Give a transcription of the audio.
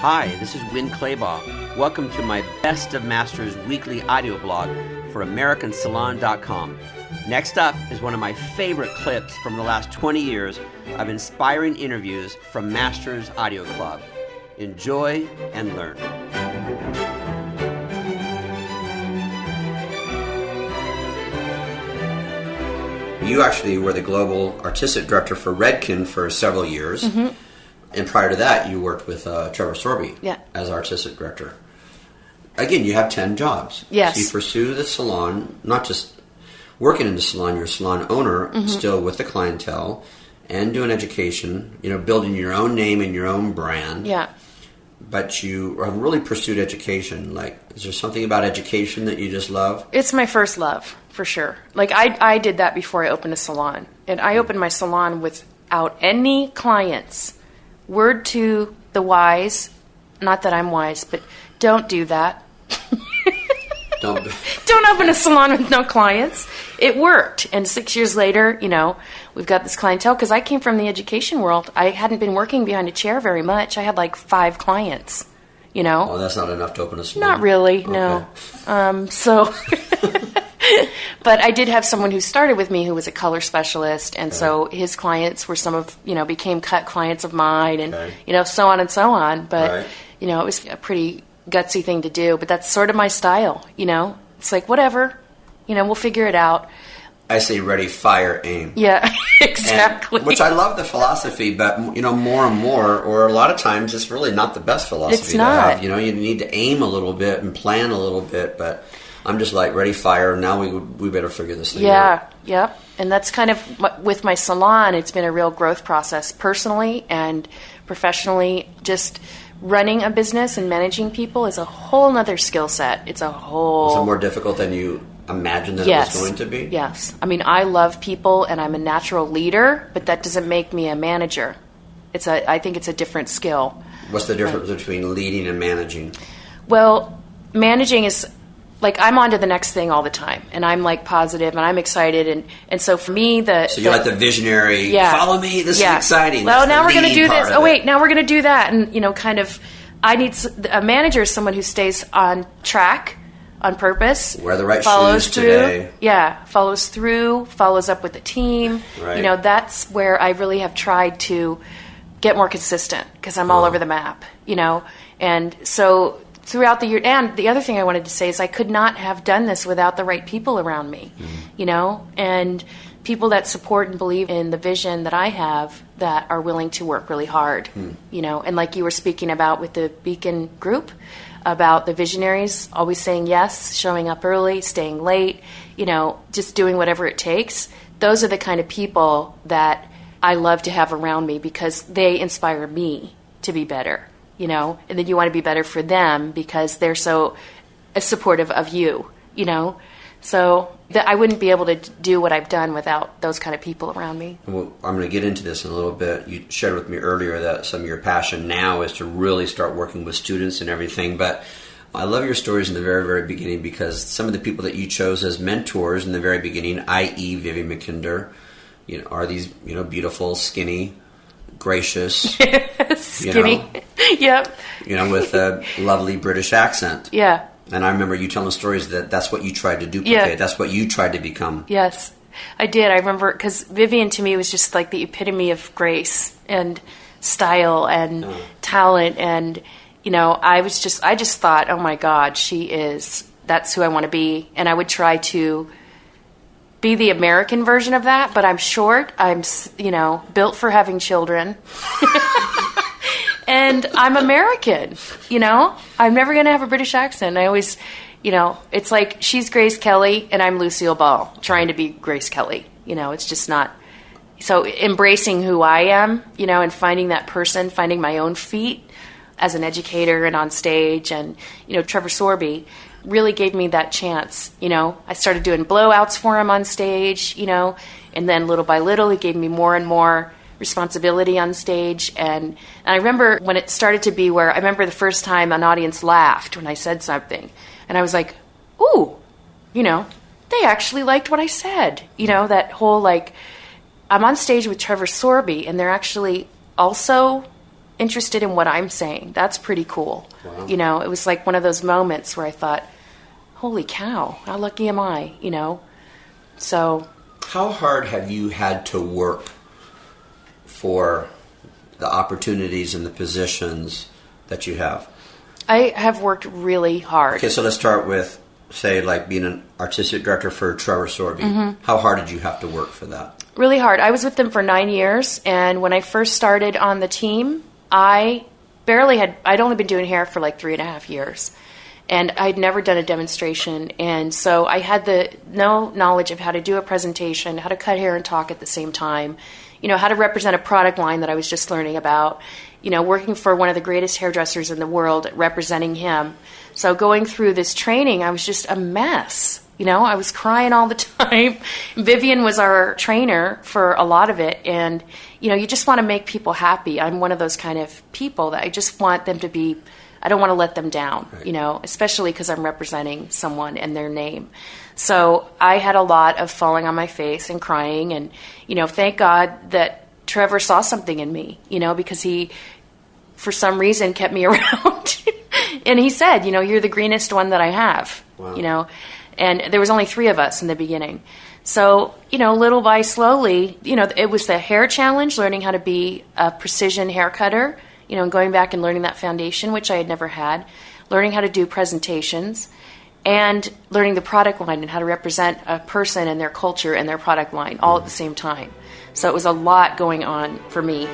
Hi, this is Winn Claybaugh. Welcome to my Best of Masters weekly audio blog for AmericanSalon.com. Next up is one of my favorite clips from the last 20 years of inspiring interviews from Masters Audio Club. Enjoy and learn. You actually were the global artistic director for Redken for several years. Mm-hmm. And prior to that, you worked with Trevor Sorbie as artistic director. Again, you have 10 jobs. Yes. So you pursue the salon, not just working in the salon, you're a salon owner, still with the clientele, and doing education, building your own name and your own brand. Yeah. But you have really pursued education. Is there something about education that you just love? It's my first love, for sure. I did that before I opened a salon. And I opened my salon without any clients. Word to the wise, not that I'm wise, but don't do that. Don't open a salon with no clients. It worked. And 6 years later, we've got this clientele. Because I came from the education world. I hadn't been working behind a chair very much. I had 5 clients, Oh, that's not enough to open a salon? Not really, no. But I did have someone who started with me who was a color specialist, and so his clients were became cut clients of mine, and, so on and so on. But, it was a pretty gutsy thing to do, but that's sort of my style, It's whatever, we'll figure it out. I say ready, fire, aim. Yeah, exactly. Which I love the philosophy, but, more and more, or a lot of times, it's really not the best philosophy it's not. To have. You need to aim a little bit and plan a little bit, but I'm just ready, fire, now we better figure this thing out. Yeah. And that's kind of, with my salon, it's been a real growth process, personally and professionally. Just running a business and managing people is a whole other skill set. It's a whole... Is it more difficult than you imagined that it was going to be? Yes. I love people, and I'm a natural leader, but that doesn't make me a manager. I think it's a different skill. What's the difference between leading and managing? Well, managing is... I'm on to the next thing all the time, and I'm positive, and I'm excited, and so for me, So you're the visionary, follow me, this is exciting. Well, now we're going to do this. Oh, wait, now we're going to do that, and, I need a manager is someone who stays on track, on purpose. Wear the right follows shoes through, today. Yeah, follows through, follows up with the team. Right. That's where I really have tried to get more consistent, because I'm all over the map, and so... Throughout the year, and the other thing I wanted to say is I could not have done this without the right people around me, and people that support and believe in the vision that I have, that are willing to work really hard, and like you were speaking about with the Beacon group, about the visionaries always saying yes, showing up early, staying late, just doing whatever it takes. Those are the kind of people that I love to have around me, because they inspire me to be better. And then you want to be better for them because they're so supportive of you, So I wouldn't be able to do what I've done without those kind of people around me. Well, I'm going to get into this in a little bit. You shared with me earlier that some of your passion now is to really start working with students and everything, but I love your stories in the very, very beginning, because some of the people that you chose as mentors in the very beginning, i.e. Vivian McKinder, are these, beautiful, skinny, gracious, skinny, yep, with a lovely British accent. Yeah. And I remember you telling stories that's what you tried to duplicate. Yeah. That's what you tried to become. Yes, I did. I remember, because Vivian to me was just the epitome of grace and style and talent, and I just thought, oh my God, that's who I want to be, and I would try to be the American version of that, but I'm short. I'm, built for having children. And I'm American, I'm never going to have a British accent. I always, it's she's Grace Kelly and I'm Lucille Ball trying to be Grace Kelly. It's just not. So embracing who I am, and finding that person, finding my own feet as an educator and on stage. And, Trevor Sorbie really gave me that chance. I started doing blowouts for him on stage, and then little by little he gave me more and more responsibility on stage. And I remember when it started to be where I remember the first time an audience laughed when I said something, and I was like, ooh, they actually liked what I said. That whole I'm on stage with Trevor Sorbie, and they're actually also interested in what I'm saying. That's pretty cool. Wow. You know, it was like one of those moments where I thought, holy cow, how lucky am I, you know? So. How hard have you had to work for the opportunities and the positions that you have? I have worked really hard. Okay, so let's start with, say, like being an artistic director for Trevor Sorbie. How hard did you have to work for that? Really hard. I was with them for 9 years, and when I first started on the team, I'd only been doing hair for like 3.5 years. And I'd never done a demonstration, and so I had no knowledge of how to do a presentation, how to cut hair and talk at the same time, you know, how to represent a product line that I was just learning about, you know, working for one of the greatest hairdressers in the world, representing him. So going through this training, I was just a mess. You know, I was crying all the time. Vivian was our trainer for a lot of it, and, you know, you just want to make people happy. I'm one of those kind of people that I just want them to be, I don't want to let them down, right. You know, especially because I'm representing someone and their name. So I had a lot of falling on my face and crying, and, you know, thank God that Trevor saw something in me, you know, because he, for some reason, kept me around. And he said, you know, you're the greenest one that I have, wow. You know, and there was only 3 of us in the beginning. So, you know, little by slowly, you know, it was the hair challenge, learning how to be a precision hair cutter, you know, and going back and learning that foundation, which I had never had, learning how to do presentations, and learning the product line and how to represent a person and their culture and their product line all at the same time. So it was a lot going on for me.